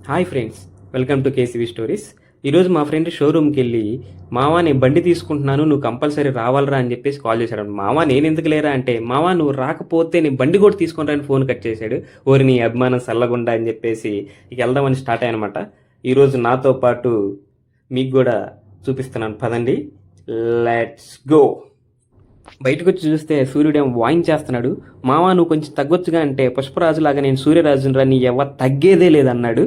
Hi friends, welcome to KCV stories. ఈరోజు మా friend షోరూమ్కి వెళ్ళి మావా నేను బండి తీసుకుంటున్నాను, నువ్వు కంపల్సరీ రావాలరా అని చెప్పేసి కాల్ చేశాడు. మావా నేను ఎందుకు లేరా అంటే, మావా నువ్వు రాకపోతే నేను బండి కూడా తీసుకుంటా అని ఫోన్ కట్ చేశాడు. ఓరి నీ అభిమానం సల్లగుండా అని చెప్పేసి ఇక వెళ్దామని స్టార్ట్ అయ్యనమాట. ఈరోజు నాతో పాటు మీకు కూడా చూపిస్తున్నాను, పదండి లెట్స్ గో. బయటకు వచ్చి చూస్తే సూర్యుడేమో వాయించేస్తున్నాడు. మావా నువ్వు కొంచెం తగ్గొచ్చుగా అంటే, పుష్పరాజులాగా నేను సూర్యరాజురా నీ ఎవరు తగ్గేదే లేదన్నాడు.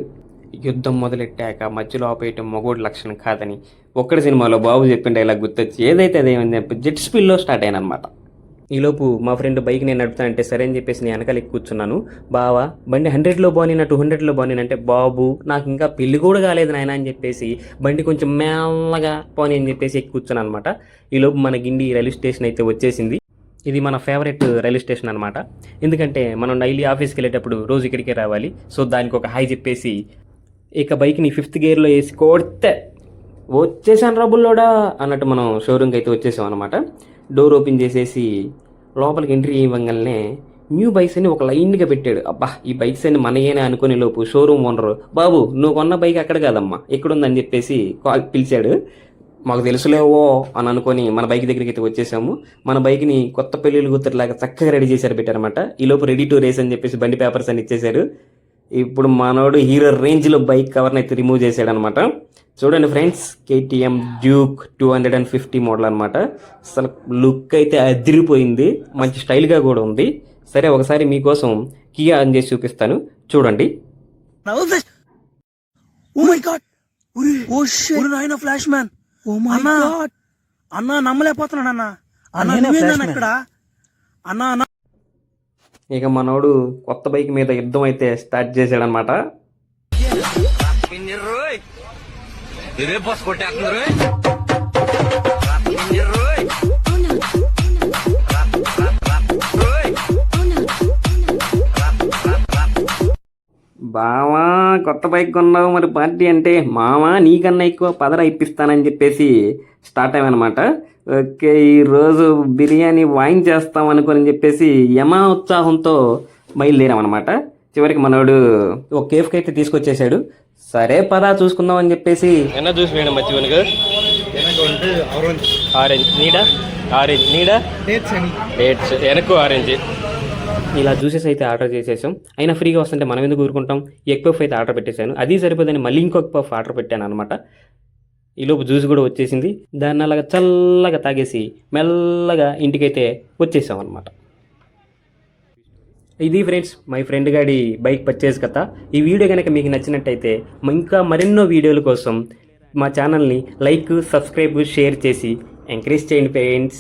యుద్ధం మొదలెట్టాక మధ్యలో ఆపేయటం మగోడు లక్షణం కాదని ఒక్కడి సినిమాలో బాబు చెప్పిండే ఇలా గుర్తొచ్చి ఏదైతే అదేమని చెప్పి జెట్ స్పీడ్లో స్టార్ట్ అయ్యాను అనమాట. ఈలోపు మా ఫ్రెండ్ బైక్ నేను నడుపుతానంటే సరే అని చెప్పేసి నేను వెనకాల కూర్చున్నాను. బావా బండి 100లో బాగున్నా 200లో బాగున్నానంటే, బాబు నాకు ఇంకా పెళ్లి కూడా కాలేదు నాయన అని చెప్పేసి బండి కొంచెం మెల్లగా పోనీ అని చెప్పేసి ఎక్కి కూర్చున్నాను అనమాట. ఈలోపు మన గిండి రైల్వే స్టేషన్ అయితే వచ్చేసింది. ఇది మన ఫేవరెట్ రైల్వే స్టేషన్ అనమాట. ఎందుకంటే మనం డైలీ ఆఫీస్కి వెళ్ళేటప్పుడు రోజు ఇక్కడికే రావాలి. సో దానికి ఒక హాయ్ చెప్పేసి ఇక బైక్ని 5th గేర్లో వేసి కొడితే వచ్చేసాను రబుల్లోడా అన్నట్టు మనం షోరూమ్కి అయితే వచ్చేసాం అనమాట. డోర్ ఓపెన్ చేసేసి లోపలికి ఎంట్రీ ఇవ్వగానే న్యూ బైక్స్ అని ఒక లైన్గా పెట్టాడు. అబ్బా ఈ బైక్స్ అన్ని మనయేనా అనుకునే లోపు షోరూమ్ ఓనరు, బాబు నువ్వు కొన్న బైక్ అక్కడ కాదమ్మా ఎక్కడుందని చెప్పేసి పిలిచాడు. మాకు తెలుసులేవో అని అనుకొని మన బైక్ దగ్గరికి అయితే వచ్చేసాము. మన బైక్ని కొత్త పెళ్ళిళ్ళు కూతురులాగా చక్కగా రెడీ చేశారు పెట్టారనమాట. ఈలోపు రెడీ టు రేస్ అని చెప్పేసి బండి పేపర్స్ అని ఇచ్చేశారు. ఇప్పుడు మనోడు హీరో రేంజ్లో బైక్ కవర్ని అయితే రిమూవ్ చేశాడనమాట. చూడండి ఫ్రెండ్స్, కేటీఎం డ్యూక్ 250 మోడల్ అనమాట. అసలు లుక్ అయితే అదిరిపోయింది, మంచి స్టైల్గా కూడా ఉంది. సరే ఒకసారి మీకోసం కియా అని చేసి చూపిస్తాను, చూడండి. ఫ్లాష్ మ్యాన్ అన్నా నమ్మలేకపోతున్నాను అన్న ఇక్కడ అన్నా. ఇక మనోడు కొత్త బైక్ మీద యుద్ధం అయితే స్టార్ట్ చేశాడనమాట. బావా కొత్త బైక్ కొన్నావు మరి పార్టీ అంటే, మావా నీకన్నా ఎక్కువ పదరా ఇప్పిస్తానని చెప్పేసి స్టార్ట్ అయ్యామన్నమాట. ఓకే ఈరోజు బిర్యానీ వాయించేస్తాం అనుకొని చెప్పేసి యమా ఉత్సాహంతో బయలుదేరామన్నమాట. చివరికి మనోడు ఒక కేఫ్కి అయితే తీసుకొచ్చేసాడు. సరే పదా చూసుకుందాం అని చెప్పేసి ఎన్న చూసి వేయడం మర్చిపోయాను. ఆరెంజ్ నీడా, ఆరెంజ్ నీడా, డేట్స్ వెనక్కు ఆరెంజ్. ఇలా జ్యూసెస్ అయితే ఆర్డర్ చేసేసాం. అయినా ఫ్రీగా వస్తుంటే మనం ఎందుకు ఊరుకుంటాం. ఎగ్ పఫ్ అయితే ఆర్డర్ పెట్టేశాను. అది సరిపోదని మళ్ళీ ఇంకొక పఫ్ ఆర్డర్ పెట్టాను అనమాట. ఈలోపు జ్యూస్ కూడా వచ్చేసింది. దాన్ని అలాగా చల్లగా తాగేసి మెల్లగా ఇంటికైతే వచ్చేసాం అనమాట. ఇది ఫ్రెండ్స్ మై ఫ్రెండ్ గాడి బైక్ పర్చేస్ కథ. ఈ వీడియో కనుక మీకు నచ్చినట్టయితే ఇంకా మరెన్నో వీడియోల కోసం మా ఛానల్ని లైక్, సబ్స్క్రైబ్, షేర్ చేసి ఎంకరేజ్ చేయండి ఫ్రెండ్స్.